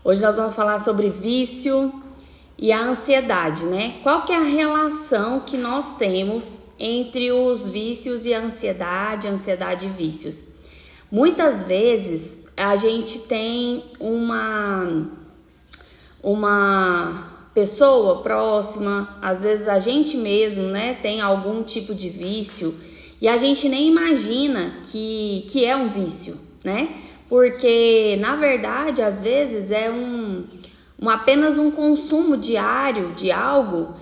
Hoje nós vamos falar sobre vício e a ansiedade, né? Qual que é a relação que nós temos entre os vícios e a ansiedade e vícios? Muitas vezes a gente tem uma pessoa próxima, às vezes a gente mesmo, né, tem algum tipo de vício e a gente nem imagina que é um vício, né? Porque, na verdade, às vezes é apenas um consumo diário de algo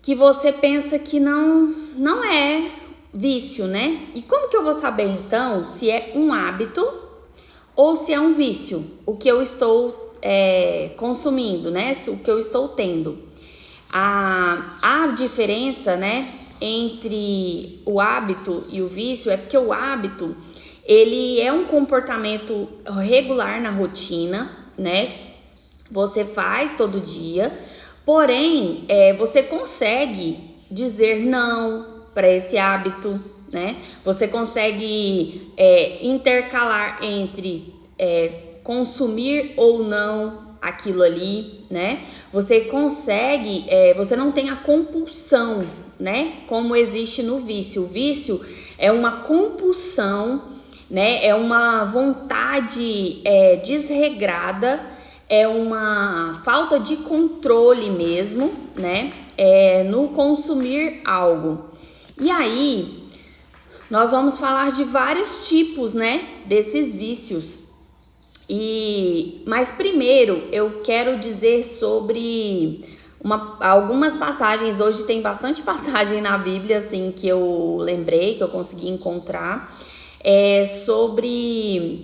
que você pensa que não é vício, né? E como que eu vou saber, então, se é um hábito ou se é um vício, o que eu estou consumindo, né? O que eu estou tendo. A diferença, né, entre o hábito e o vício é porque o hábito, ele é um comportamento regular na rotina, né? Você faz todo dia, porém, você consegue dizer não para esse hábito, né? Você consegue intercalar entre consumir ou não aquilo ali, né? Você consegue, você não tem a compulsão, né? Como existe no vício. O vício é uma compulsão, né? É uma vontade desregrada, é uma falta de controle mesmo, né? No consumir algo. E aí, nós vamos falar de vários tipos, né? Desses vícios. Mas primeiro eu quero dizer sobre algumas passagens. Hoje tem bastante passagem na Bíblia, assim, que eu lembrei, que eu consegui encontrar, sobre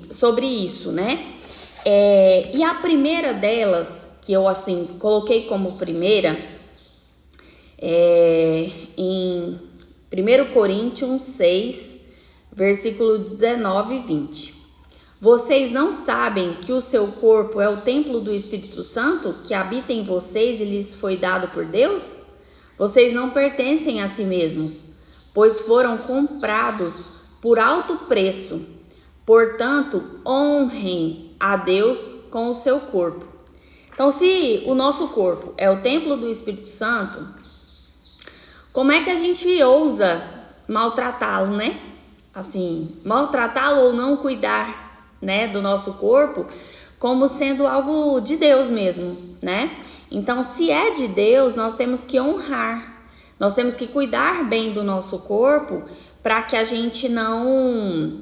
isso, né? E a primeira delas, que eu, assim, coloquei como primeira, em 1 Coríntios 6, versículo 19 e 20. Vocês não sabem que o seu corpo é o templo do Espírito Santo, que habita em vocês e lhes foi dado por Deus? Vocês não pertencem a si mesmos, pois foram comprados por alto preço. Portanto, honrem a Deus com o seu corpo. Então, se o nosso corpo é o templo do Espírito Santo, como é que a gente ousa maltratá-lo, né? Assim, maltratá-lo ou não cuidar, né, do nosso corpo como sendo algo de Deus mesmo, né? Então, se é de Deus, nós temos que honrar, nós temos que cuidar bem do nosso corpo para que a gente não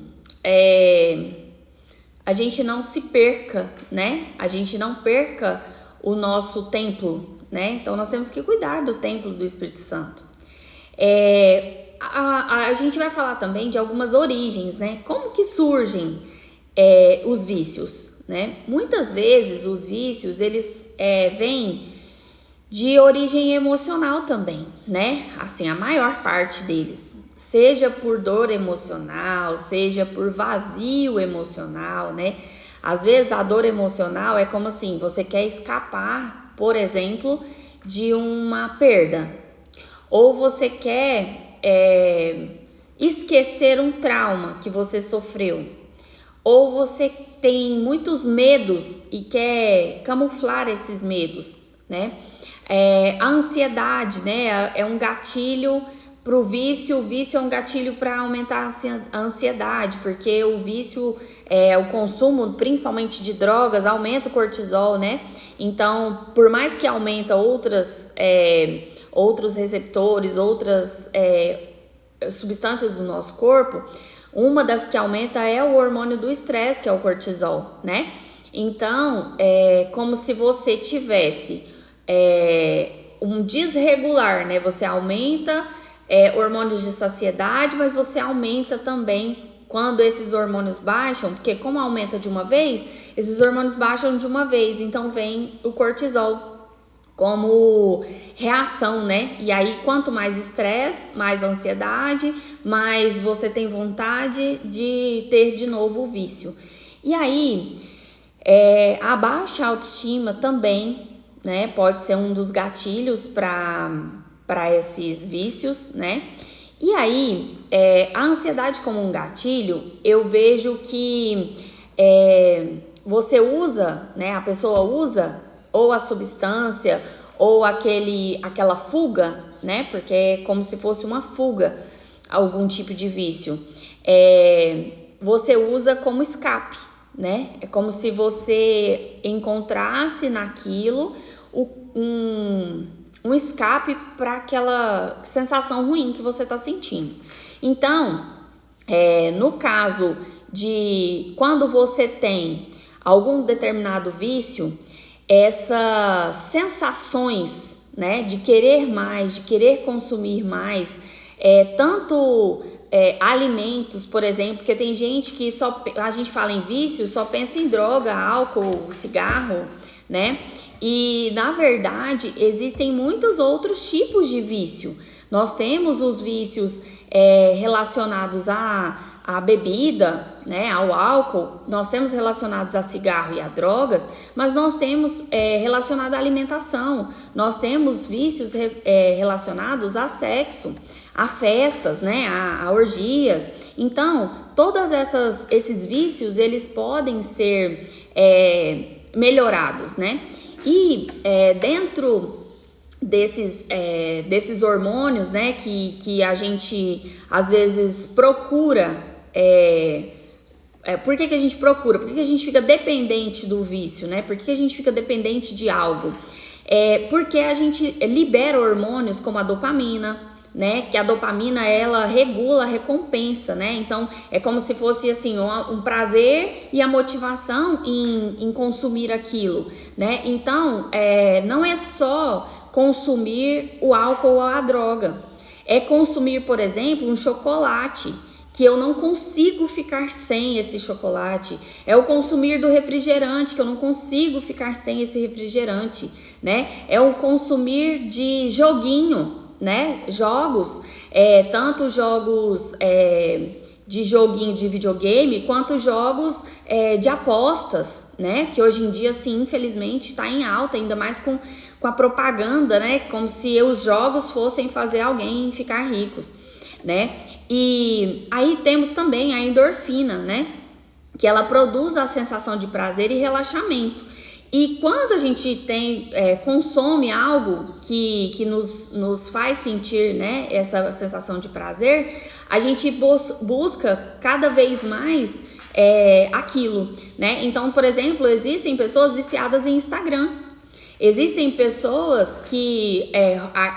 se perca, né? A gente não perca o nosso templo, né? Então, nós temos que cuidar do templo do Espírito Santo. A gente vai falar também de algumas origens, né? Como que surgem os vícios, né? Muitas vezes os vícios, eles vêm de origem emocional também, né? Assim, a maior parte deles, seja por dor emocional, seja por vazio emocional, né? Às vezes a dor emocional é como assim, você quer escapar, por exemplo, de uma perda, ou você quer esquecer um trauma que você sofreu, ou você tem muitos medos e quer camuflar esses medos, né? A ansiedade, né, é um gatilho para o vício é um gatilho para aumentar a ansiedade, porque o vício, o consumo principalmente de drogas, aumenta o cortisol, né? Então, por mais que aumenta outros receptores, outras substâncias do nosso corpo, uma das que aumenta é o hormônio do estresse, que é o cortisol, né? Então, é como se você tivesse um desregular, né? Você aumenta hormônios de saciedade, mas você aumenta também quando esses hormônios baixam, porque como aumenta de uma vez, esses hormônios baixam de uma vez, então vem o cortisol como reação, né? E aí, quanto mais estresse, mais ansiedade, mais você tem vontade de ter de novo o vício. E aí, a baixa autoestima também, né? Pode ser um dos gatilhos para esses vícios, né? E aí, a ansiedade como um gatilho, eu vejo que você usa, né, a pessoa usa ou a substância ou aquela fuga, né, porque é como se fosse uma fuga, algum tipo de vício, você usa como escape, né, é como se você encontrasse naquilo um escape para aquela sensação ruim que você está sentindo. Então, no caso de quando você tem algum determinado vício, essas sensações, né, de querer mais, de querer consumir mais, tanto alimentos, por exemplo, porque tem gente que a gente fala em vício, só pensa em droga, álcool, cigarro, né? E na verdade existem muitos outros tipos de vício. Nós temos os vícios relacionados à bebida, né, ao álcool, nós temos relacionados a cigarro e a drogas, mas nós temos relacionado à alimentação, nós temos vícios relacionados a sexo, a festas, né, a orgias. Então, todos esses vícios, eles podem ser melhorados, né? E dentro desses hormônios, né, que a gente às vezes procura, por que a gente procura? Por que a gente fica dependente do vício, né? Por que a gente fica dependente de algo? Porque a gente libera hormônios como a dopamina, né? Que a dopamina, ela regula a recompensa, né? Então é como se fosse assim um prazer e a motivação em consumir aquilo, né? Então não é só consumir o álcool ou a droga, é consumir, por exemplo, um chocolate, que eu não consigo ficar sem esse chocolate, é o consumir do refrigerante, que eu não consigo ficar sem esse refrigerante, né? É o consumir de joguinho, né? Jogos, tanto jogos de joguinho de videogame, quanto jogos de apostas, né? Que hoje em dia, sim, infelizmente, está em alta, ainda mais com a propaganda, né? Como se os jogos fossem fazer alguém ficar ricos, né? E aí temos também a endorfina, né? Que ela produz a sensação de prazer e relaxamento. E quando a gente consome algo que nos faz sentir, né, essa sensação de prazer, a gente busca cada vez mais aquilo, né? Então, por exemplo, existem pessoas viciadas em Instagram. Existem pessoas que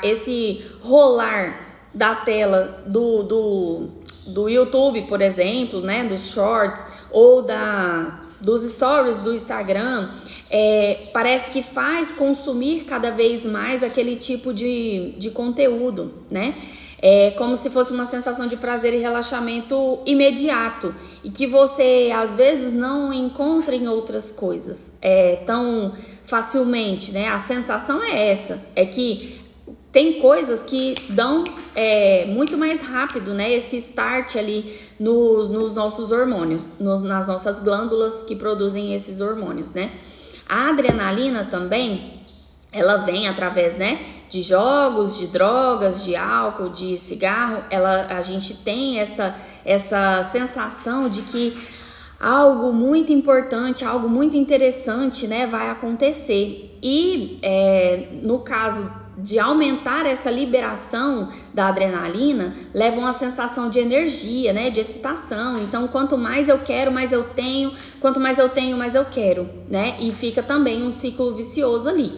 esse rolar da tela do YouTube, por exemplo, né, dos shorts ou dos stories do Instagram, parece que faz consumir cada vez mais aquele tipo de conteúdo, né? Como se fosse uma sensação de prazer e relaxamento imediato e que você às vezes não encontra em outras coisas tão facilmente, né? A sensação é essa, é que tem coisas que dão muito mais rápido, né? Esse start ali nos nossos hormônios, nas nossas glândulas que produzem esses hormônios, né? A adrenalina também, ela vem através, né, de jogos, de drogas, de álcool, de cigarro. A gente tem essa sensação de que algo muito importante, algo muito interessante, né, vai acontecer. E no caso de aumentar essa liberação da adrenalina, leva uma sensação de energia, né, de excitação. Então, quanto mais eu quero, mais eu tenho. Quanto mais eu tenho, mais eu quero, né? E fica também um ciclo vicioso ali.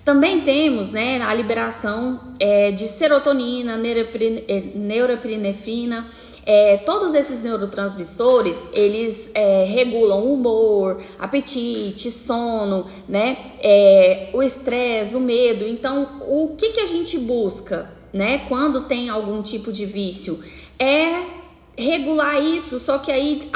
Também temos, né, a liberação de serotonina, norepinefrina. Todos esses neurotransmissores, eles regulam o humor, apetite, sono, né, o estresse, o medo. Então, o que a gente busca, né, quando tem algum tipo de vício? Regular isso, só que aí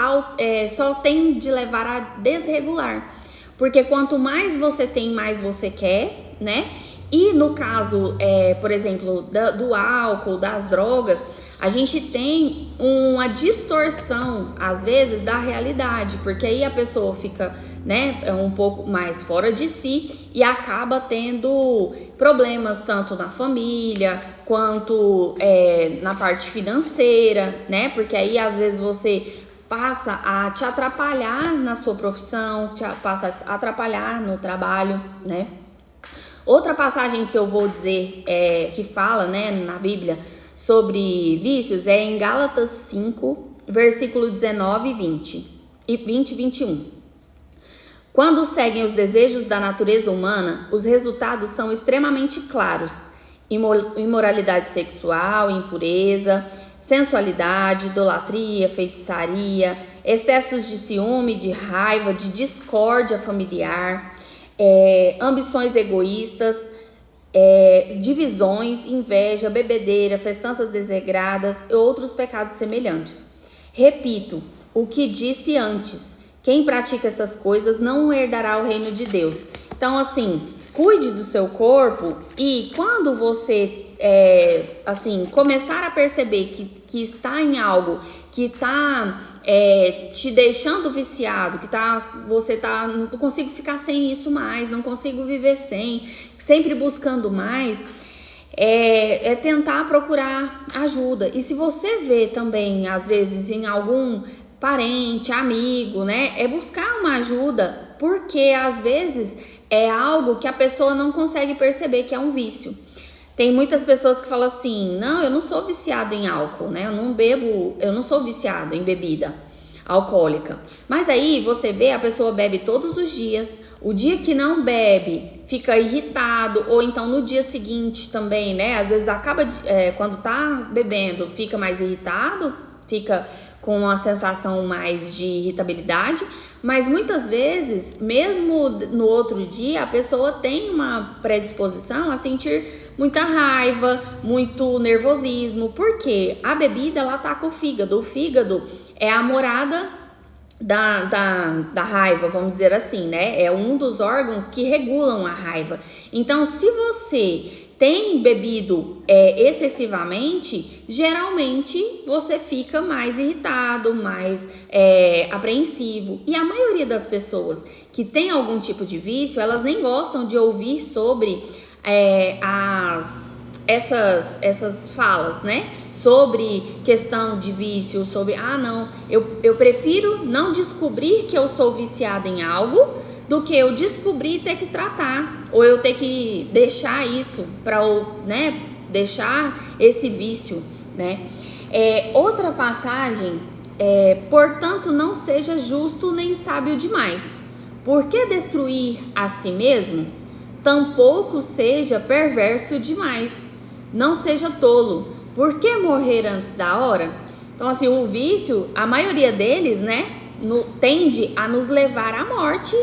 só tem de levar a desregular. Porque quanto mais você tem, mais você quer, né? E no caso, por exemplo, do álcool, das drogas, a gente tem uma distorção, às vezes, da realidade, porque aí a pessoa fica, né, um pouco mais fora de si e acaba tendo problemas tanto na família quanto na parte financeira, né? Porque aí, às vezes, você passa a te atrapalhar na sua profissão, passa a atrapalhar no trabalho, né? Outra passagem que eu vou dizer, que fala, né, na Bíblia sobre vícios, é em Gálatas 5, versículo 19 e 20 e 21. Quando seguem os desejos da natureza humana, os resultados são extremamente claros: imoralidade sexual, impureza, sensualidade, idolatria, feitiçaria, excessos de ciúme, de raiva, de discórdia familiar, ambições egoístas, divisões, inveja, bebedeira, festanças desregradas e outros pecados semelhantes. Repito o que disse antes: quem pratica essas coisas não herdará o reino de Deus. Então, assim, cuide do seu corpo, e quando você começar a perceber que está em algo que está te deixando viciado, não consigo ficar sem isso mais, não consigo viver sem, sempre buscando mais, tentar procurar ajuda. E se você vê também, às vezes, em algum parente, amigo, né, buscar uma ajuda, porque às vezes é algo que a pessoa não consegue perceber que é um vício. Tem muitas pessoas que falam assim: não, eu não sou viciado em álcool, né? Eu não bebo, eu não sou viciado em bebida alcoólica. Mas aí você vê, a pessoa bebe todos os dias, o dia que não bebe fica irritado, ou então no dia seguinte também, né? Às vezes quando tá bebendo, fica mais irritado, fica com uma sensação mais de irritabilidade, mas muitas vezes, mesmo no outro dia, a pessoa tem uma predisposição a sentir muita raiva, muito nervosismo, porque a bebida, ela ataca o fígado. O fígado é a morada da raiva, vamos dizer assim, né? É um dos órgãos que regulam a raiva. Então, se você tem bebido excessivamente, geralmente você fica mais irritado, mais apreensivo. E a maioria das pessoas que tem algum tipo de vício, elas nem gostam de ouvir sobre essas falas, né? Sobre questão de vício, sobre, não, eu prefiro não descobrir que eu sou viciada em algo do que eu descobrir e ter que tratar, ou eu ter que deixar isso para, né, deixar esse vício, né? Outra passagem portanto, não seja justo nem sábio demais. Por que destruir a si mesmo? Tampouco seja perverso demais. Não seja tolo. Por que morrer antes da hora? Então, assim, o vício, a maioria deles, né, tende a nos levar à morte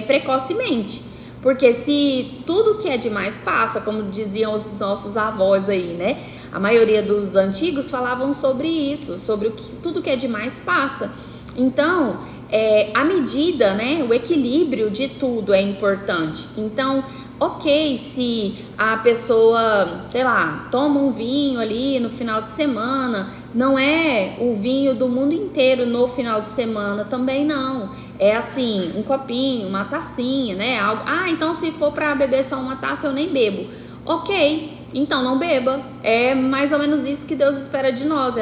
precocemente. Porque se tudo que é demais passa, como diziam os nossos avós aí, né? A maioria dos antigos falavam sobre isso, sobre tudo que é demais passa. Então, a medida, né, o equilíbrio de tudo é importante. Então, ok, se a pessoa, sei lá, toma um vinho ali no final de semana, não é o vinho do mundo inteiro no final de semana, também não. É assim, um copinho, uma tacinha, né? Algo. Então se for para beber só uma taça, eu nem bebo. Ok, então não beba. É mais ou menos isso que Deus espera de nós,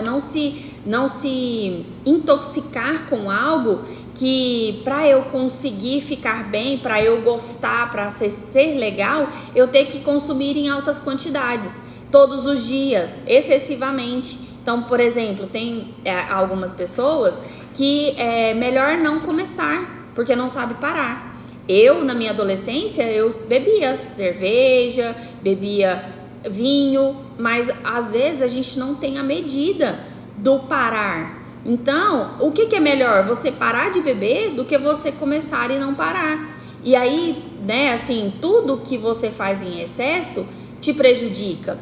não se intoxicar com algo que, para eu conseguir ficar bem, para eu gostar, para ser legal, eu ter que consumir em altas quantidades, todos os dias, excessivamente. Então, por exemplo, tem algumas pessoas que é melhor não começar, porque não sabe parar. Eu, na minha adolescência, eu bebia cerveja, bebia vinho, mas às vezes a gente não tem a medida do parar. Então, o que é melhor? Você parar de beber do que você começar e não parar. E aí, né, assim, tudo que você faz em excesso te prejudica.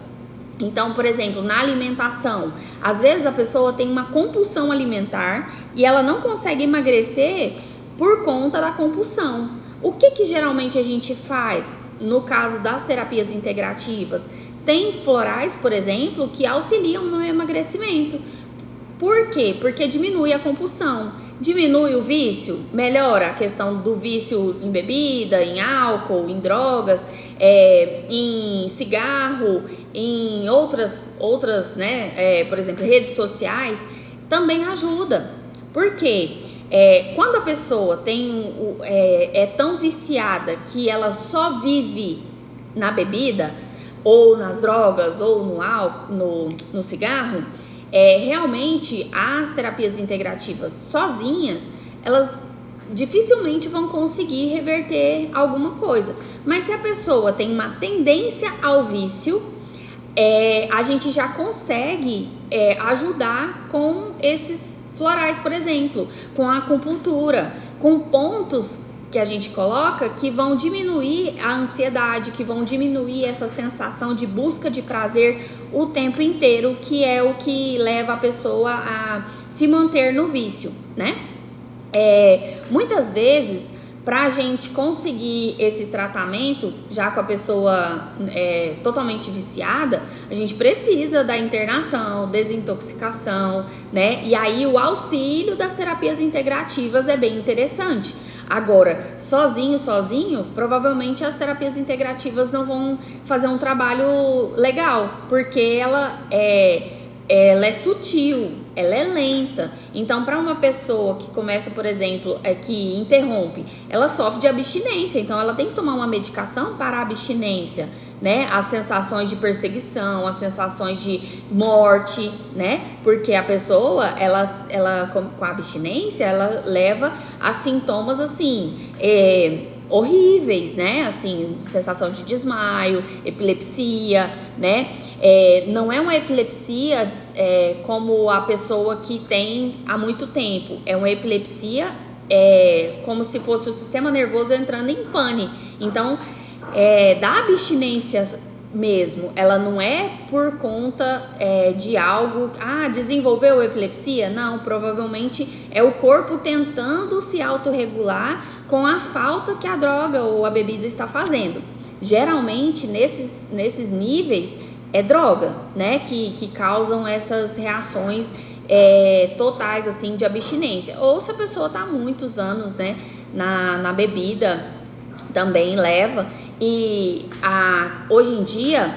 Então, por exemplo, na alimentação, às vezes a pessoa tem uma compulsão alimentar e ela não consegue emagrecer por conta da compulsão. O que geralmente a gente faz no caso das terapias integrativas? Tem florais, por exemplo, que auxiliam no emagrecimento. Por quê? Porque diminui a compulsão, diminui o vício, melhora a questão do vício em bebida, em álcool, em drogas, em cigarro, em outras, né? Por exemplo, redes sociais, também ajuda. Porque quando a pessoa é tão viciada que ela só vive na bebida, ou nas drogas, ou no álcool, no cigarro, realmente as terapias integrativas sozinhas, elas dificilmente vão conseguir reverter alguma coisa. Mas se a pessoa tem uma tendência ao vício, a gente já consegue ajudar com esses florais, por exemplo, com a acupuntura, com pontos que a gente coloca que vão diminuir a ansiedade, que vão diminuir essa sensação de busca de prazer o tempo inteiro, que é o que leva a pessoa a se manter no vício, né? Muitas vezes, para a gente conseguir esse tratamento, já com a pessoa totalmente viciada, a gente precisa da internação, desintoxicação, né? E aí o auxílio das terapias integrativas é bem interessante. Agora, sozinho, provavelmente as terapias integrativas não vão fazer um trabalho legal, porque ela é sutil, ela é lenta. Então, para uma pessoa que começa, por exemplo, que interrompe, ela sofre de abstinência, então ela tem que tomar uma medicação para a abstinência, né? As sensações de perseguição, as sensações de morte, né? Porque a pessoa, ela com a abstinência, ela leva a sintomas assim, horríveis, né? Assim, sensação de desmaio, epilepsia, né? Não é uma epilepsia como a pessoa que tem há muito tempo. É uma epilepsia como se fosse o sistema nervoso entrando em pane. Então, da abstinência mesmo, ela não é por conta de algo, desenvolveu epilepsia? Não, provavelmente é o corpo tentando se autorregular com a falta que a droga ou a bebida está fazendo. Geralmente, nesses níveis, é droga, né, que causam essas reações totais, assim, de abstinência. Ou se a pessoa está há muitos anos, né, na bebida, também leva. E hoje em dia,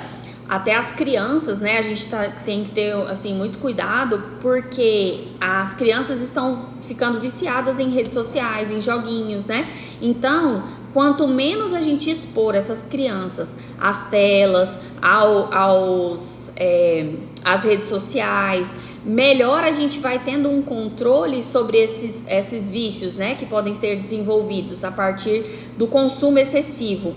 até as crianças, né, a gente tem que ter, assim, muito cuidado, porque as crianças estão ficando viciadas em redes sociais, em joguinhos, né? Então, quanto menos a gente expor essas crianças às telas, às redes sociais, melhor a gente vai tendo um controle sobre esses vícios, né, que podem ser desenvolvidos a partir do consumo excessivo.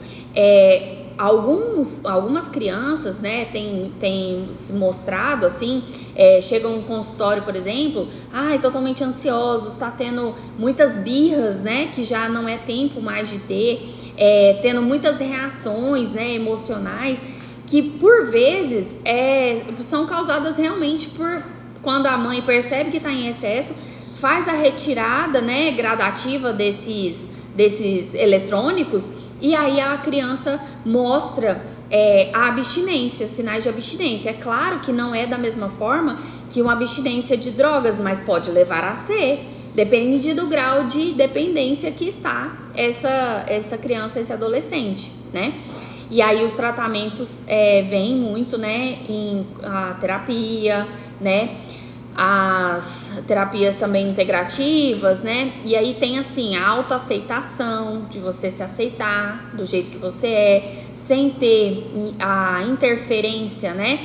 Algumas crianças, né, tem se mostrado assim, chegam no consultório, por exemplo, totalmente ansiosos, está tendo muitas birras, né, que já não é tempo mais de ter, tendo muitas reações, né, emocionais, que por vezes são causadas realmente por quando a mãe percebe que está em excesso, faz a retirada, né, gradativa desses eletrônicos, e aí a criança mostra a abstinência, sinais de abstinência. É claro que não é da mesma forma que uma abstinência de drogas, mas pode levar a ser, depende do grau de dependência que está essa criança, esse adolescente, né? E aí os tratamentos vêm muito, né, em a terapia, né, as terapias também integrativas, né, e aí tem assim a autoaceitação, de você se aceitar do jeito que você sem ter a interferência, né,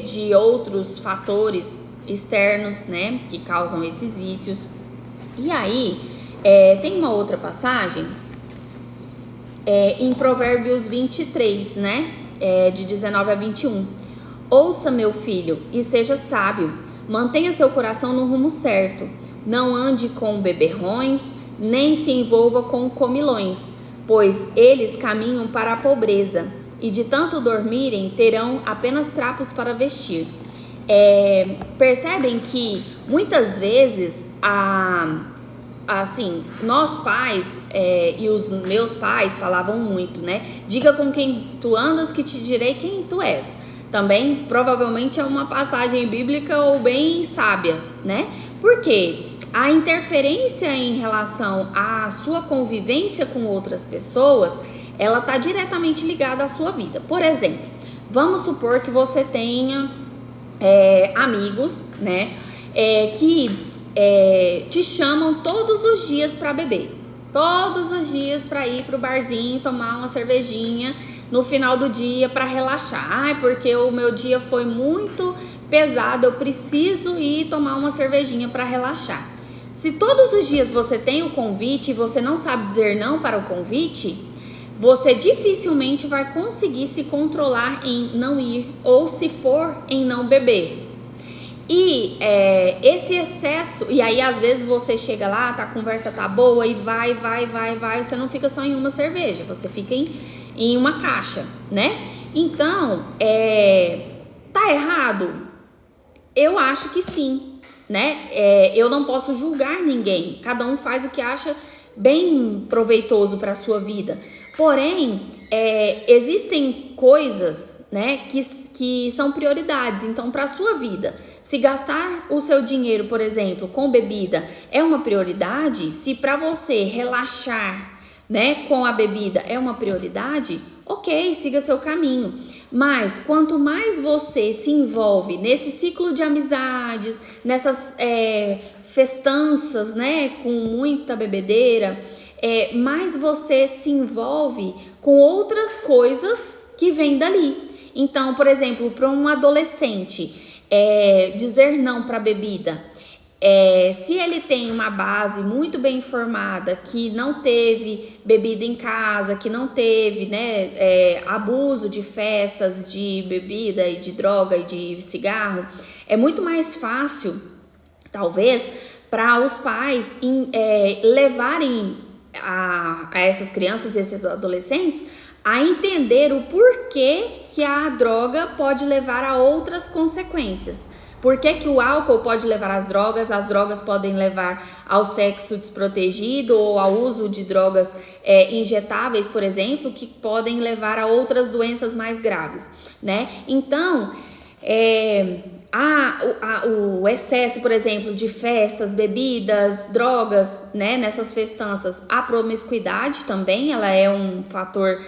de outros fatores externos, né, que causam esses vícios. E aí tem uma outra passagem em Provérbios 23, né, de 19 a 21. Ouça, meu filho, e seja sábio, mantenha seu coração no rumo certo, não ande com beberrões, nem se envolva com comilões, pois eles caminham para a pobreza, e de tanto dormirem terão apenas trapos para vestir. Percebem que muitas vezes assim, nós pais e os meus pais falavam muito, né? Diga com quem tu andas que te direi quem tu és. Também provavelmente é uma passagem bíblica ou bem sábia, né? Porque a interferência em relação à sua convivência com outras pessoas, ela está diretamente ligada à sua vida. Por exemplo, vamos supor que você tenha amigos, né? Que te chamam todos os dias para beber, todos os dias para ir pro barzinho tomar uma cervejinha no final do dia para relaxar. Ai, porque o meu dia foi muito pesado, eu preciso ir tomar uma cervejinha para relaxar. Se todos os dias você tem o convite e você não sabe dizer não para o convite, você dificilmente vai conseguir se controlar em não ir, ou se for, em não beber. E esse excesso, e aí às vezes você chega lá, a conversa tá boa e vai, você não fica só em uma cerveja, você fica em uma caixa, né? Então, tá errado? Eu acho que sim, né? Eu não posso julgar ninguém, cada um faz o que acha bem proveitoso para a sua vida. Porém, existem coisas, né, que são prioridades. Então, para a sua vida, se gastar o seu dinheiro, por exemplo, com bebida é uma prioridade, se para você relaxar, né, com a bebida é uma prioridade, ok, siga seu caminho. Mas quanto mais você se envolve nesse ciclo de amizades, nessas festanças, né, com muita bebedeira, mais você se envolve com outras coisas que vêm dali. Então, por exemplo, para um adolescente, dizer não para a bebida, se ele tem uma base muito bem formada, que não teve bebida em casa, que não teve, né, abuso de festas, de bebida e de droga e de cigarro, é muito mais fácil, talvez, para os pais levarem a essas crianças e esses adolescentes a entender o porquê que a droga pode levar a outras consequências. Por que o álcool pode levar às drogas, as drogas podem levar ao sexo desprotegido ou ao uso de drogas injetáveis, por exemplo, que podem levar a outras doenças mais graves, né? Então, o excesso, por exemplo, de festas, bebidas, drogas, né, nessas festanças, a promiscuidade também, ela é um fator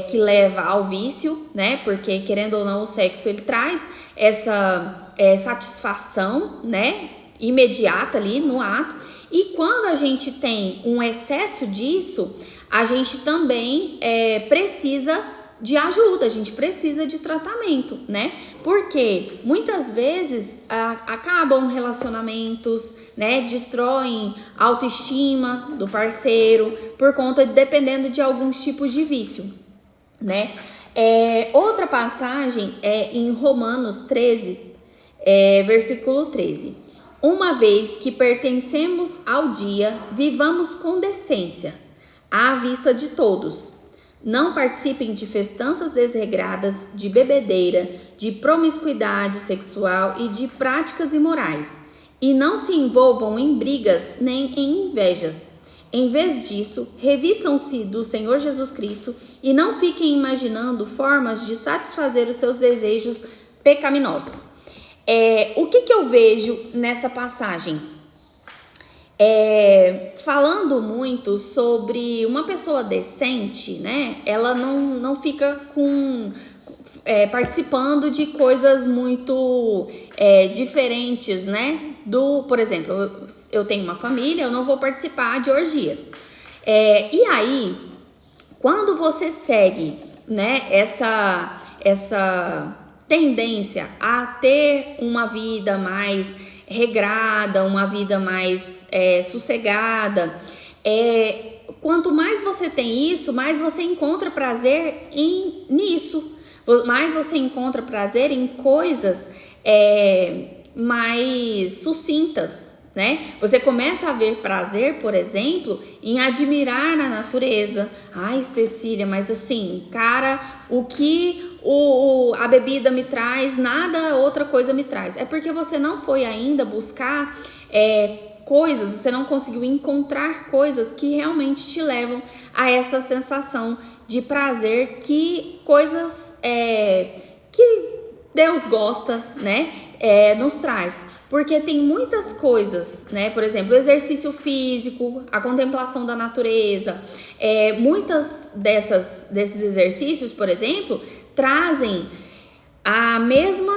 que leva ao vício, né, porque querendo ou não o sexo ele traz essa satisfação, né, imediata ali no ato, e quando a gente tem um excesso disso, a gente também precisa de ajuda, a gente precisa de tratamento, né? Porque muitas vezes acabam relacionamentos, né? Destroem a autoestima do parceiro por conta dependendo de alguns tipos de vício, né? Outra passagem é em Romanos 13, versículo 13. Uma vez que pertencemos ao dia, vivamos com decência, à vista de todos. Não participem de festanças desregradas, de bebedeira, de promiscuidade sexual e de práticas imorais. E não se envolvam em brigas nem em invejas. Em vez disso, revistam-se do Senhor Jesus Cristo e não fiquem imaginando formas de satisfazer os seus desejos pecaminosos. O que eu vejo nessa passagem? Falando muito sobre uma pessoa decente, né? Ela não fica participando de coisas muito diferentes, né? Por exemplo, eu tenho uma família, eu não vou participar de orgias. E aí, quando você segue, né, essa tendência a ter uma vida mais regrada, uma vida mais sossegada, quanto mais você tem isso, mais você encontra prazer nisso, mais você encontra prazer em coisas mais sucintas, né? Você começa a ver prazer, por exemplo, em admirar a natureza. Ai, Cecília, mas assim, cara, o que a bebida me traz, nada outra coisa me traz. É porque você não foi ainda buscar coisas, você não conseguiu encontrar coisas que realmente te levam a essa sensação de prazer, que coisas que Deus gosta, né, nos traz. Porque tem muitas coisas, né? Por exemplo, o exercício físico, a contemplação da natureza. Muitas desses exercícios, por exemplo, trazem a mesma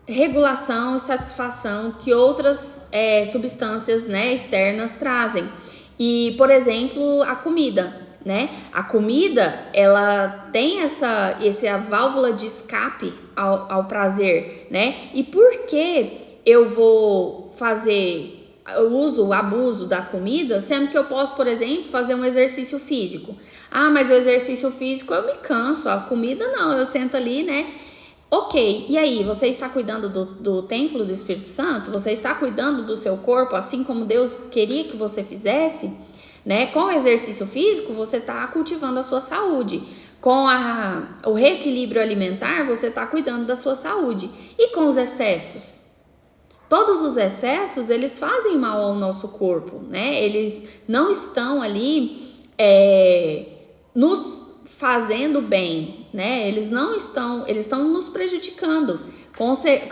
regulação e satisfação que outras substâncias, né, externas trazem. E, por exemplo, a comida, né? A comida, ela tem essa válvula de escape ao prazer, né? E por que eu vou fazer o abuso da comida, sendo que eu posso, por exemplo, fazer um exercício físico? Ah, mas o exercício físico eu me canso, a comida não, eu sento ali, né? Ok, e aí, você está cuidando do templo do Espírito Santo? Você está cuidando do seu corpo assim como Deus queria que você fizesse? Né? Com o exercício físico, você está cultivando a sua saúde. Com o reequilíbrio alimentar, você está cuidando da sua saúde. E com os excessos? Todos os excessos, eles fazem mal ao nosso corpo, né? Eles não estão ali nos fazendo bem, né? Eles estão nos prejudicando.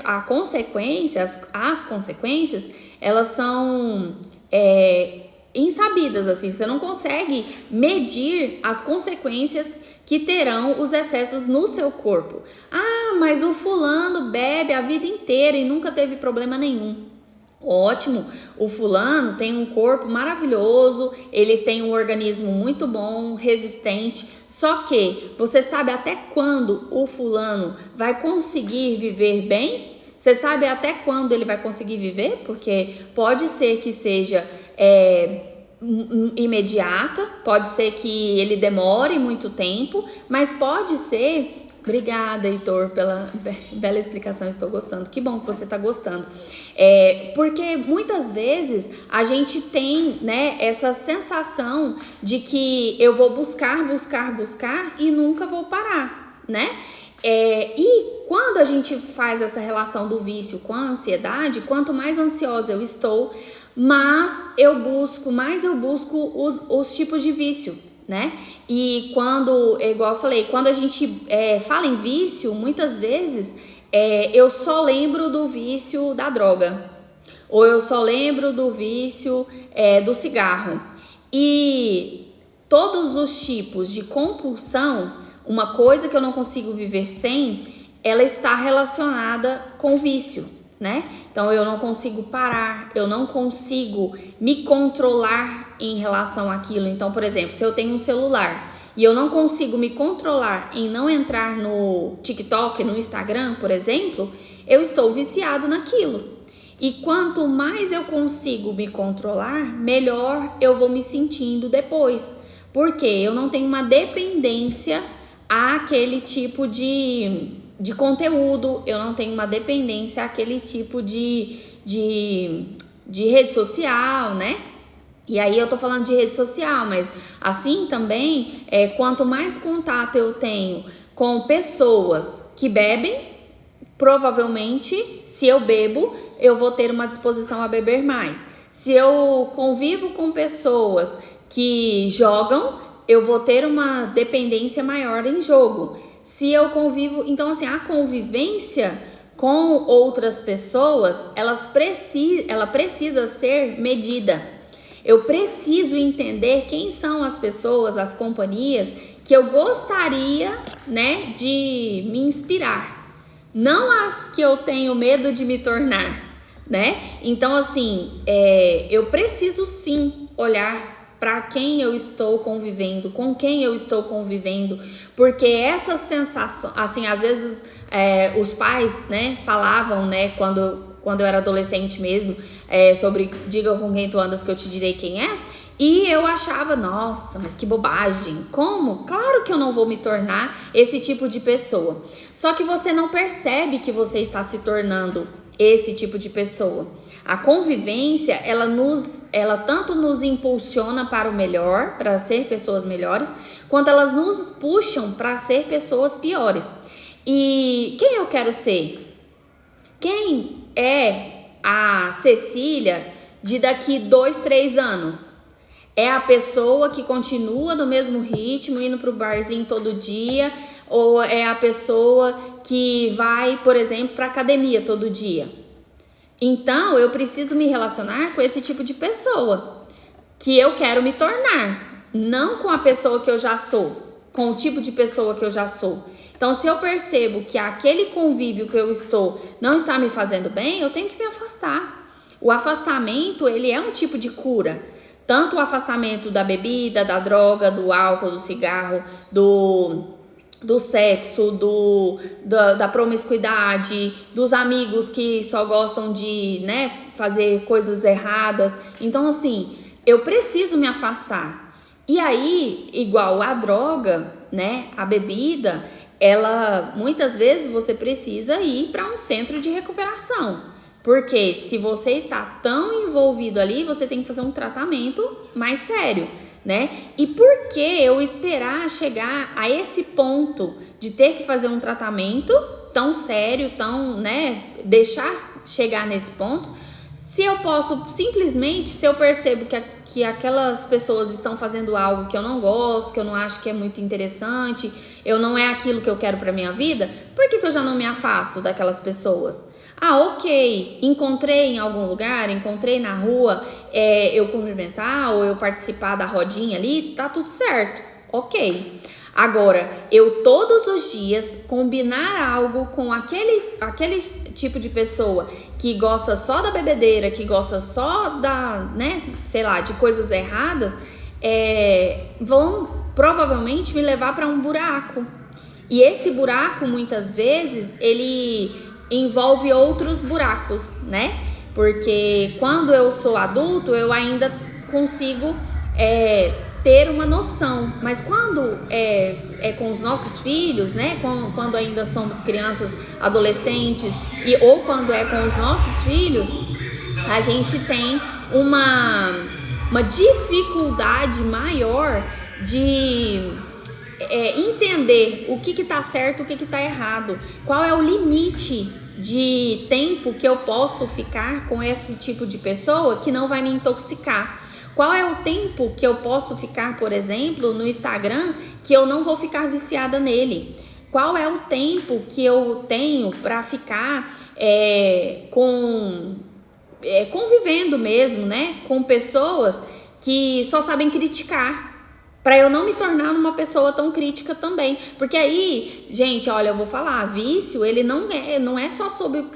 As consequências, elas são insabidas, assim. Você não consegue medir as consequências que terão os excessos no seu corpo. Ah, mas o fulano bebe a vida inteira e nunca teve problema nenhum. Ótimo, o fulano tem um corpo maravilhoso, ele tem um organismo muito bom, resistente, só que você sabe até quando o fulano vai conseguir viver bem? Você sabe até quando ele vai conseguir viver? Porque pode ser que seja imediata, pode ser que ele demore muito tempo, mas pode ser... Obrigada, Heitor, pela bela explicação, estou gostando. Que bom que você está gostando. Porque muitas vezes a gente tem, né, essa sensação de que eu vou buscar e nunca vou parar, né? E quando a gente faz essa relação do vício com a ansiedade, quanto mais ansiosa eu estou, mais eu busco os tipos de vício, né? E quando, igual eu falei, quando a gente fala em vício, muitas vezes eu só lembro do vício da droga, ou eu só lembro do vício do cigarro. E todos os tipos de compulsão, uma coisa que eu não consigo viver sem, ela está relacionada com vício, né? Então eu não consigo parar, eu não consigo me controlar em relação àquilo. Então, por exemplo, se eu tenho um celular e eu não consigo me controlar em não entrar no TikTok, no Instagram, por exemplo, eu estou viciado naquilo. E quanto mais eu consigo me controlar, melhor eu vou me sentindo depois. Porque eu não tenho uma dependência àquele tipo de conteúdo, eu não tenho uma dependência àquele tipo de rede social, né? E aí eu tô falando de rede social, mas assim também, quanto mais contato eu tenho com pessoas que bebem, provavelmente, se eu bebo, eu vou ter uma disposição a beber mais. Se eu convivo com pessoas que jogam, eu vou ter uma dependência maior em jogo. Se eu convivo... Então, assim, a convivência com outras pessoas, ela precisa ser medida. Eu preciso entender quem são as pessoas, as companhias que eu gostaria, né, de me inspirar. Não as que eu tenho medo de me tornar, né? Então, assim, eu preciso sim olhar para quem eu estou convivendo, com quem eu estou convivendo, porque essa sensação, assim, às vezes os pais, né, falavam, né, quando eu era adolescente mesmo, sobre diga com quem tu andas que eu te direi quem és, e eu achava, nossa, mas que bobagem, como? Claro que eu não vou me tornar esse tipo de pessoa. Só que você não percebe que você está se tornando esse tipo de pessoa. A convivência, ela tanto nos impulsiona para o melhor, para ser pessoas melhores, quanto elas nos puxam para ser pessoas piores. E quem eu quero ser? Quem é a Cecília de daqui 2, 3 anos? É a pessoa que continua no mesmo ritmo, indo pro barzinho todo dia, ou é a pessoa que vai, por exemplo, para academia todo dia? Então, eu preciso me relacionar com esse tipo de pessoa que eu quero me tornar, não com a pessoa que eu já sou, com o tipo de pessoa que eu já sou. Então, se eu percebo que aquele convívio que eu estou não está me fazendo bem, eu tenho que me afastar. O afastamento, ele é um tipo de cura. Tanto o afastamento da bebida, da droga, do álcool, do cigarro, do sexo, da promiscuidade, dos amigos que só gostam de, né, fazer coisas erradas. Então, assim, eu preciso me afastar. E aí, igual a droga, né, a bebida, ela, muitas vezes você precisa ir para um centro de recuperação. Porque se você está tão envolvido ali, você tem que fazer um tratamento mais sério, né? E por que eu esperar chegar a esse ponto de ter que fazer um tratamento tão sério, tão, né, deixar chegar nesse ponto, se eu posso simplesmente, se eu percebo que aquelas pessoas estão fazendo algo que eu não gosto, que eu não acho que é muito interessante, eu não é aquilo que eu quero para minha vida, por que eu já não me afasto daquelas pessoas? Ah, ok, encontrei em algum lugar, encontrei na rua, eu cumprimentar ou eu participar da rodinha ali, tá tudo certo, ok. Agora, eu todos os dias combinar algo com aquele tipo de pessoa que gosta só da bebedeira, que gosta só da, né, sei lá, de coisas erradas, vão provavelmente me levar para um buraco. E esse buraco, muitas vezes, ele envolve outros buracos, né? Porque quando eu sou adulto, eu ainda consigo ter uma noção, mas quando é com os nossos filhos, né? Quando ainda somos crianças, adolescentes, ou quando é com os nossos filhos, a gente tem uma dificuldade maior de entender o que tá certo, o que tá errado, qual é o limite de tempo que eu posso ficar com esse tipo de pessoa que não vai me intoxicar. Qual é o tempo que eu posso ficar, por exemplo, no Instagram que eu não vou ficar viciada nele? Qual é o tempo que eu tenho para ficar convivendo mesmo, né, com pessoas que só sabem criticar? Para eu não me tornar uma pessoa tão crítica também. Porque aí, gente, olha, eu vou falar, vício, ele não é só sobre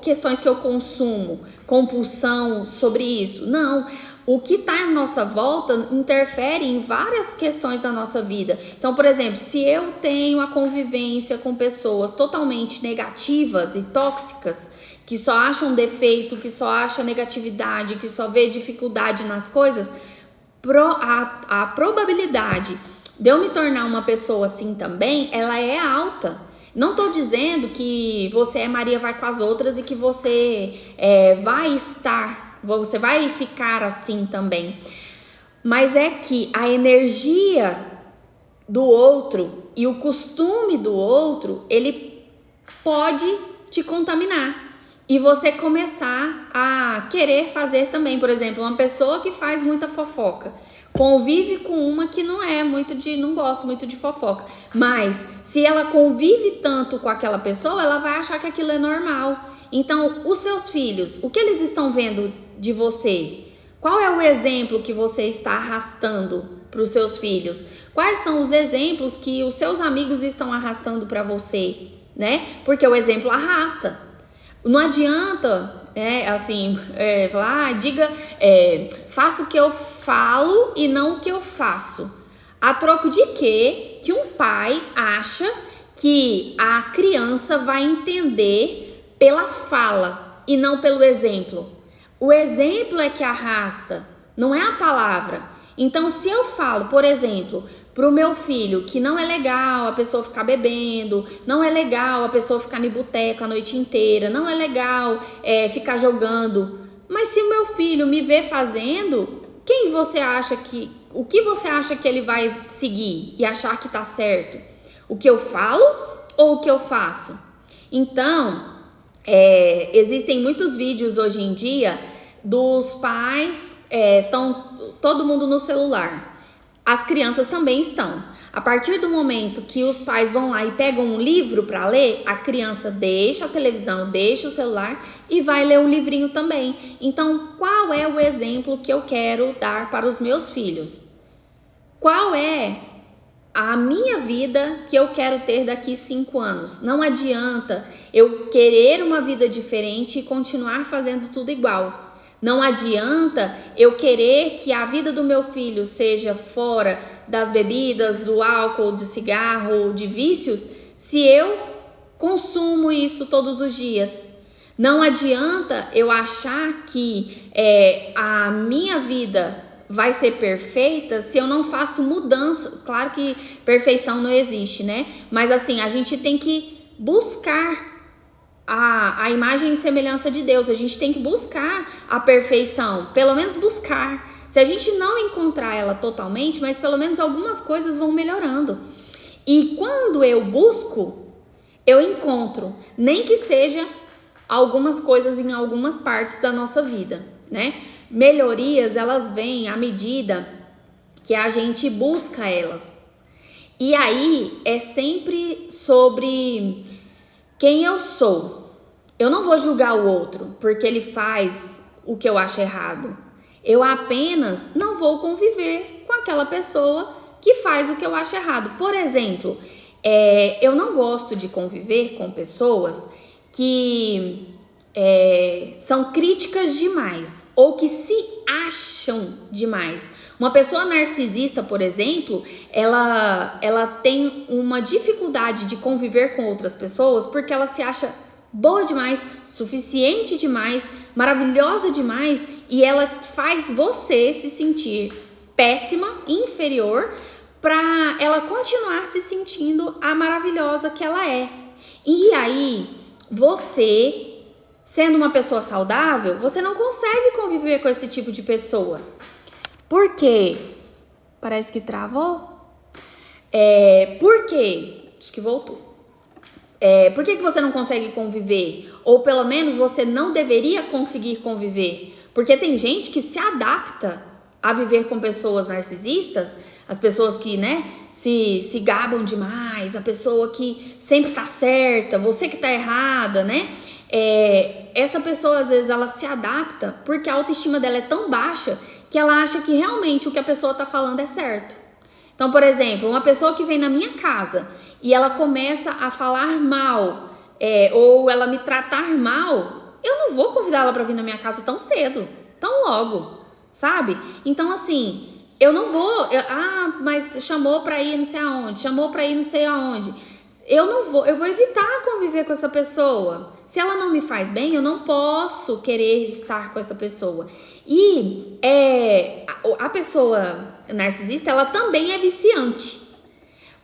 questões que eu consumo, compulsão sobre isso. Não, o que está à nossa volta interfere em várias questões da nossa vida. Então, por exemplo, se eu tenho a convivência com pessoas totalmente negativas e tóxicas, que só acham defeito, que só acham negatividade, que só vê dificuldade nas coisas, a probabilidade de eu me tornar uma pessoa assim também, ela é alta. Não estou dizendo que você é Maria vai com as outras e que você você vai ficar assim também. Mas é que a energia do outro e o costume do outro, ele pode te contaminar. E você começar a querer fazer também, por exemplo, uma pessoa que faz muita fofoca, convive com uma que não gosta muito de fofoca, mas se ela convive tanto com aquela pessoa, ela vai achar que aquilo é normal. Então, os seus filhos, o que eles estão vendo de você? Qual é o exemplo que você está arrastando para os seus filhos? Quais são os exemplos que os seus amigos estão arrastando para você, né? Porque o exemplo arrasta. Não adianta, falar, faça o que eu falo e não o que eu faço. A troco de quê? Que um pai acha que a criança vai entender pela fala e não pelo exemplo. O exemplo é que arrasta, não é a palavra. Então, se eu falo, por exemplo, pro meu filho que não é legal a pessoa ficar bebendo, não é legal a pessoa ficar no boteco a noite inteira, não é legal ficar jogando, mas se o meu filho me vê fazendo, o que você acha que ele vai seguir e achar que tá certo? O que eu falo ou o que eu faço? Então, existem muitos vídeos hoje em dia dos pais, todo mundo no celular. As crianças também estão. A partir do momento que os pais vão lá e pegam um livro para ler, a criança deixa a televisão, deixa o celular e vai ler um livrinho também. Então, qual é o exemplo que eu quero dar para os meus filhos? Qual é a minha vida que eu quero ter daqui 5 anos. Não adianta eu querer uma vida diferente e continuar fazendo tudo igual. Não adianta eu querer que a vida do meu filho seja fora das bebidas, do álcool, do cigarro, de vícios, se eu consumo isso todos os dias. Não adianta eu achar que a minha vida vai ser perfeita se eu não faço mudança. Claro que perfeição não existe, né? Mas assim, a gente tem que buscar a imagem e semelhança de Deus. A gente tem que buscar a perfeição, pelo menos buscar. Se a gente não encontrar ela totalmente, mas pelo menos algumas coisas vão melhorando. E quando eu busco, eu encontro, nem que seja algumas coisas em algumas partes da nossa vida, né? Melhorias, elas vêm à medida que a gente busca elas. E aí é sempre sobre quem eu sou. Eu não vou julgar o outro porque ele faz o que eu acho errado. Eu apenas não vou conviver com aquela pessoa que faz o que eu acho errado. Por exemplo, eu não gosto de conviver com pessoas que são críticas demais ou que se acham demais. Uma pessoa narcisista, por exemplo, ela tem uma dificuldade de conviver com outras pessoas porque ela se acha boa demais, suficiente demais, maravilhosa demais, e ela faz você se sentir péssima, inferior, para ela continuar se sentindo a maravilhosa que ela é. E aí, você, sendo uma pessoa saudável, você não consegue conviver com esse tipo de pessoa. Por quê? Parece que travou. Por quê? Acho que voltou. Por que você não consegue conviver? Ou pelo menos você não deveria conseguir conviver? Porque tem gente que se adapta a viver com pessoas narcisistas, as pessoas que, né, se gabam demais, a pessoa que sempre tá certa, você que tá errada, né? Essa pessoa, às vezes, ela se adapta porque a autoestima dela é tão baixa que ela acha que realmente o que a pessoa tá falando é certo. Então, por exemplo, uma pessoa que vem na minha casa e ela começa a falar mal, ou ela me tratar mal, eu não vou convidá-la para vir na minha casa tão cedo, tão logo, sabe? Então, assim, eu não vou... mas chamou para ir não sei aonde, chamou para ir não sei aonde. Eu vou evitar conviver com essa pessoa. Se ela não me faz bem, eu não posso querer estar com essa pessoa. E a pessoa narcisista, ela também é viciante,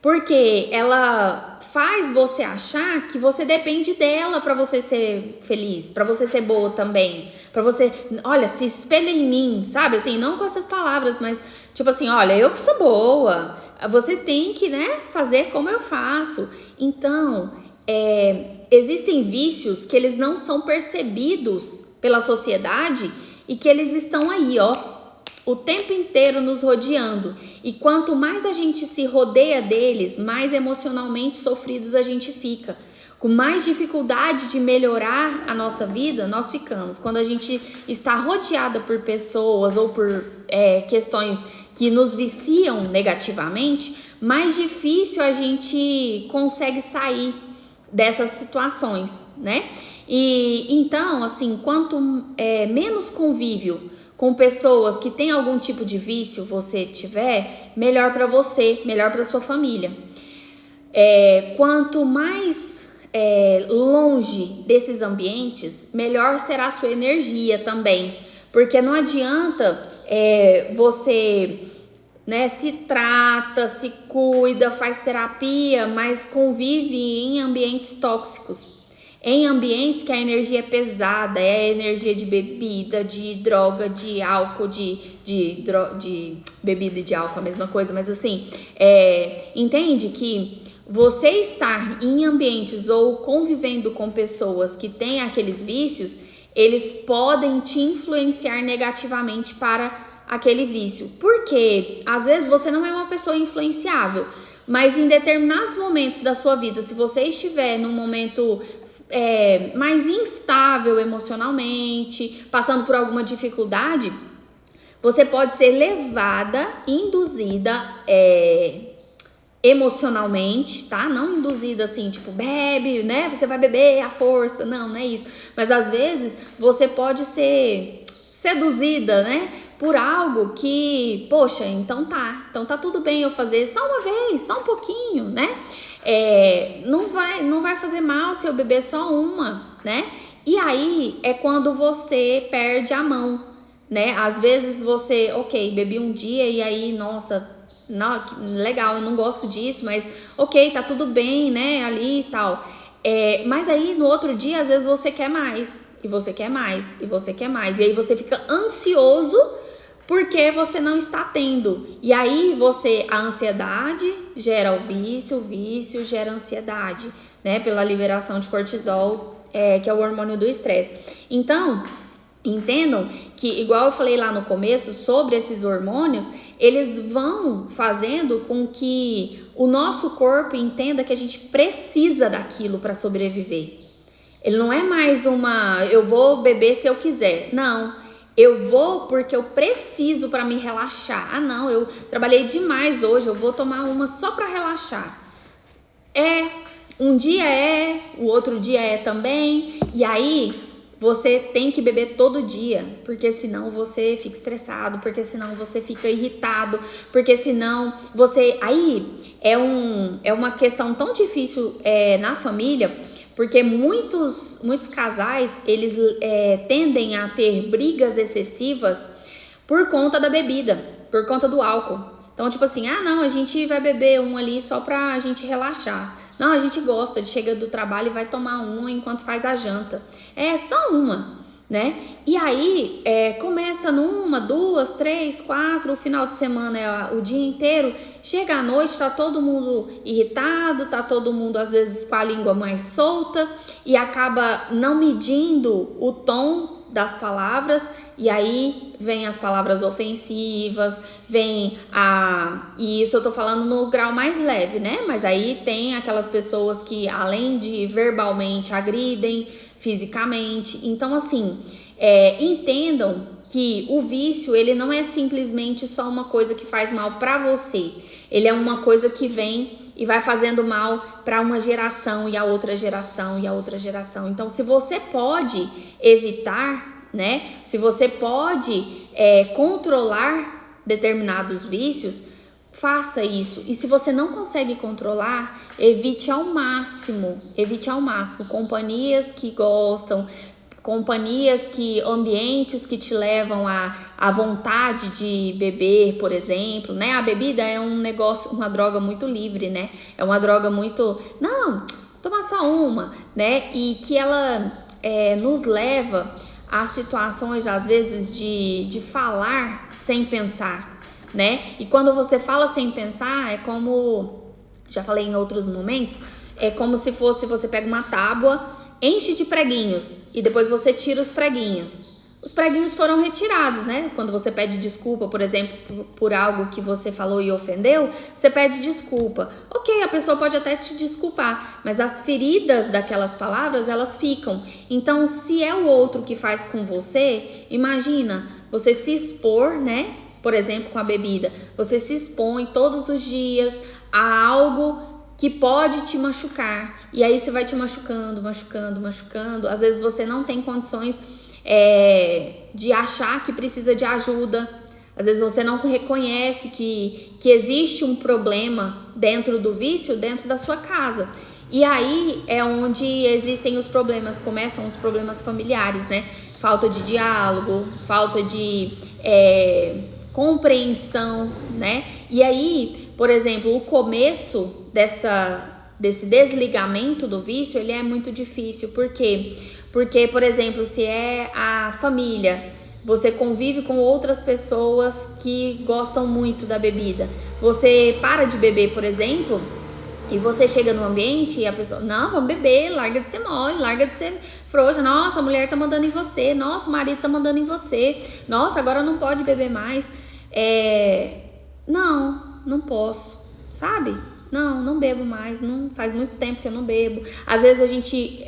porque ela faz você achar que você depende dela para você ser feliz, para você ser boa também, para você, olha, se espelha em mim, sabe? Assim, não com essas palavras, mas tipo assim, olha, eu que sou boa, você tem que, né, fazer como eu faço. Então, existem vícios que eles não são percebidos pela sociedade e que eles estão aí, ó, o tempo inteiro nos rodeando. E quanto mais a gente se rodeia deles, mais emocionalmente sofridos a gente fica. Com mais dificuldade de melhorar a nossa vida, nós ficamos. Quando a gente está rodeada por pessoas ou por questões que nos viciam negativamente, mais difícil a gente consegue sair dessas situações, né? E então, assim, quanto menos convívio com pessoas que têm algum tipo de vício você tiver, melhor para você, melhor para sua família. Quanto mais longe desses ambientes, melhor será a sua energia também. Porque não adianta você, né, se trata, se cuida, faz terapia, mas convive em ambientes tóxicos. Em ambientes que a energia é pesada, é energia de bebida, de droga, de álcool, de bebida e de álcool, a mesma coisa, mas assim, entende que você estar em ambientes ou convivendo com pessoas que têm aqueles vícios, eles podem te influenciar negativamente para aquele vício. Porque às vezes você não é uma pessoa influenciável, mas em determinados momentos da sua vida, se você estiver num momento mais instável emocionalmente, passando por alguma dificuldade, você pode ser levada, induzida, emocionalmente, tá? Não induzida assim, tipo, bebe, né? Você vai beber à força. Não é isso. Mas às vezes você pode ser seduzida, né? Por algo que, poxa, então tá tudo bem eu fazer só uma vez, só um pouquinho, né? Não vai fazer mal se eu beber só uma, né? E aí é quando você perde a mão, né? Às vezes você, ok, bebi um dia e aí, nossa, não, legal, eu não gosto disso, mas ok, tá tudo bem, né? Ali e tal. Mas aí no outro dia, às vezes você quer mais, e você quer mais, e você quer mais, e aí você fica ansioso porque você não está tendo. E aí a ansiedade gera o vício gera ansiedade, né? Pela liberação de cortisol, que é o hormônio do estresse. Então, entendam que, igual eu falei lá no começo sobre esses hormônios, eles vão fazendo com que o nosso corpo entenda que a gente precisa daquilo para sobreviver. Ele não é mais eu vou beber se eu quiser. Não, eu vou porque eu preciso para me relaxar. Ah, não, eu trabalhei demais hoje, eu vou tomar uma só para relaxar. Um dia o outro dia também. E aí você tem que beber todo dia, porque senão você fica estressado, porque senão você fica irritado, porque senão você... Aí é uma questão tão difícil na família, porque muitos casais, eles tendem a ter brigas excessivas por conta da bebida, por conta do álcool. Então, tipo assim, não, a gente vai beber um ali só pra gente relaxar. Não, a gente gosta de chegar do trabalho e vai tomar uma enquanto faz a janta. Só uma, né? E aí, começa numa, 2, 3, 4, o final de semana o dia inteiro. Chega à noite, tá todo mundo irritado, tá todo mundo às vezes com a língua mais solta e acaba não medindo o tom das palavras, e aí vem as palavras ofensivas, e isso eu tô falando no grau mais leve, né? Mas aí tem aquelas pessoas que, além de verbalmente, agridem fisicamente. Então, assim, entendam que o vício, ele não é simplesmente só uma coisa que faz mal pra você. Ele é uma coisa que vem e vai fazendo mal para uma geração e a outra geração e a outra geração. Então, se você pode evitar, né? Se você pode controlar determinados vícios, faça isso. E se você não consegue controlar, evite ao máximo companhias que gostam, ambientes que te levam à vontade de beber, por exemplo, né? A bebida é uma droga muito livre, né? É uma droga muito, não, toma só uma, né? E que ela nos leva a situações, às vezes, de falar sem pensar, né? E quando você fala sem pensar, é como, já falei em outros momentos, é como se você pega uma tábua, enche de preguinhos e depois você tira os preguinhos. Os preguinhos foram retirados, né? Quando você pede desculpa, por exemplo, por algo que você falou e ofendeu, você pede desculpa. Ok, a pessoa pode até te desculpar, mas as feridas daquelas palavras, elas ficam. Então, se é o outro que faz com você, imagina você se expor, né? Por exemplo, com a bebida. Você se expõe todos os dias a algo que pode te machucar, e aí você vai te machucando. Às vezes você não tem condições de achar que precisa de ajuda, às vezes você não reconhece que existe um problema dentro do vício, dentro da sua casa, e aí é onde existem os problemas, começam os problemas familiares, né? Falta de diálogo, falta de compreensão, né? E aí, por exemplo, o começo desse desligamento do vício, ele é muito difícil. Por quê? Porque, por exemplo, se é a família, você convive com outras pessoas que gostam muito da bebida. Você para de beber, por exemplo, e você chega no ambiente e a pessoa, não, vamos beber, larga de ser mole, larga de ser frouxa, nossa, a mulher tá mandando em você, nossa, o marido tá mandando em você, nossa, agora não pode beber mais. Não posso, sabe? Não bebo mais, não faz muito tempo que eu não bebo. Às vezes a gente,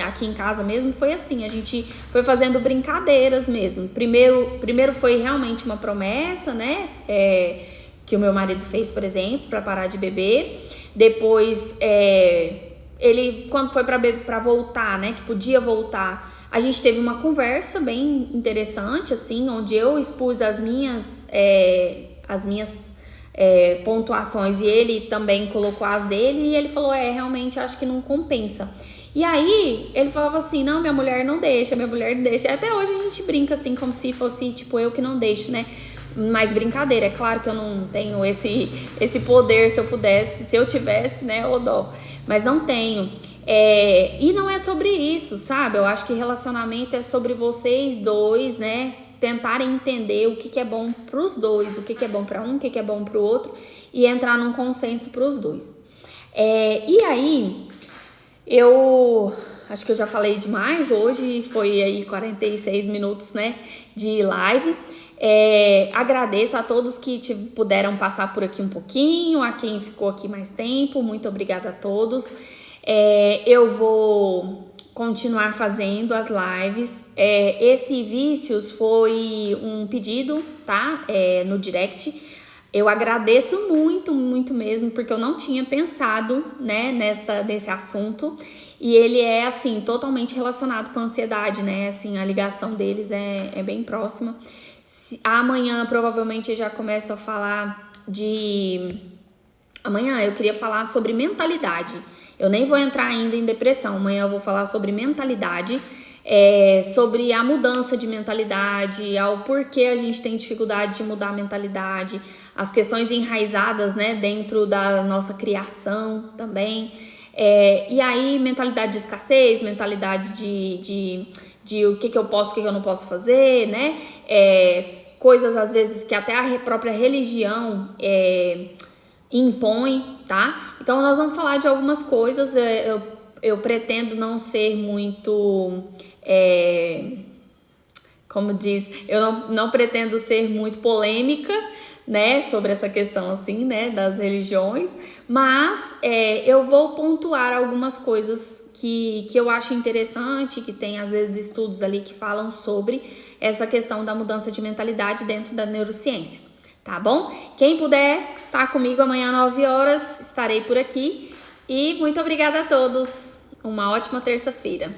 aqui em casa mesmo, foi assim, a gente foi fazendo brincadeiras mesmo. Primeiro foi realmente uma promessa, né? que o meu marido fez, por exemplo, para parar de beber. Depois, ele, quando foi para voltar, né, que podia voltar, a gente teve uma conversa bem interessante, assim, onde eu expus as minhas pontuações e ele também colocou as dele, e ele falou, realmente acho que não compensa. E aí, ele falava assim, não, minha mulher não deixa. Até hoje a gente brinca assim, como se fosse, tipo, eu que não deixo, né? Mas brincadeira, é claro que eu não tenho esse poder, se eu tivesse, né, ô dó. Mas não tenho. E não é sobre isso, sabe? Eu acho que relacionamento é sobre vocês dois, né? Tentarem entender o que é bom pros dois, o que é bom pra um, o que é bom pro outro, e entrar num consenso pros dois. E aí, eu acho que eu já falei demais. Hoje foi aí 46 minutos, né, de live. Agradeço a todos que puderam passar por aqui um pouquinho, a quem ficou aqui mais tempo, muito obrigada a todos. Eu vou continuar fazendo as lives. Esse Vícios foi um pedido, tá? No direct. Eu agradeço muito, muito mesmo, porque eu não tinha pensado, né, nesse assunto. E ele é, assim, totalmente relacionado com a ansiedade, né? Assim, a ligação deles é bem próxima. Amanhã, provavelmente, eu já começo a falar Amanhã eu queria falar sobre mentalidade. Eu nem vou entrar ainda em depressão. Amanhã eu vou falar sobre mentalidade, sobre a mudança de mentalidade, ao porquê a gente tem dificuldade de mudar a mentalidade, as questões enraizadas, né, dentro da nossa criação também. E aí, mentalidade de escassez, mentalidade de o que eu posso, o que eu não posso fazer, né? Coisas, às vezes, que até a própria religião impõe, tá? Então, nós vamos falar de algumas coisas. Eu pretendo não ser muito... como diz, eu não pretendo ser muito polêmica, né, sobre essa questão, assim, né, das religiões, mas eu vou pontuar algumas coisas que eu acho interessante, que tem, às vezes, estudos ali que falam sobre essa questão da mudança de mentalidade dentro da neurociência, tá bom? Quem puder tá comigo amanhã às 9 horas, estarei por aqui, e muito obrigada a todos, uma ótima terça-feira.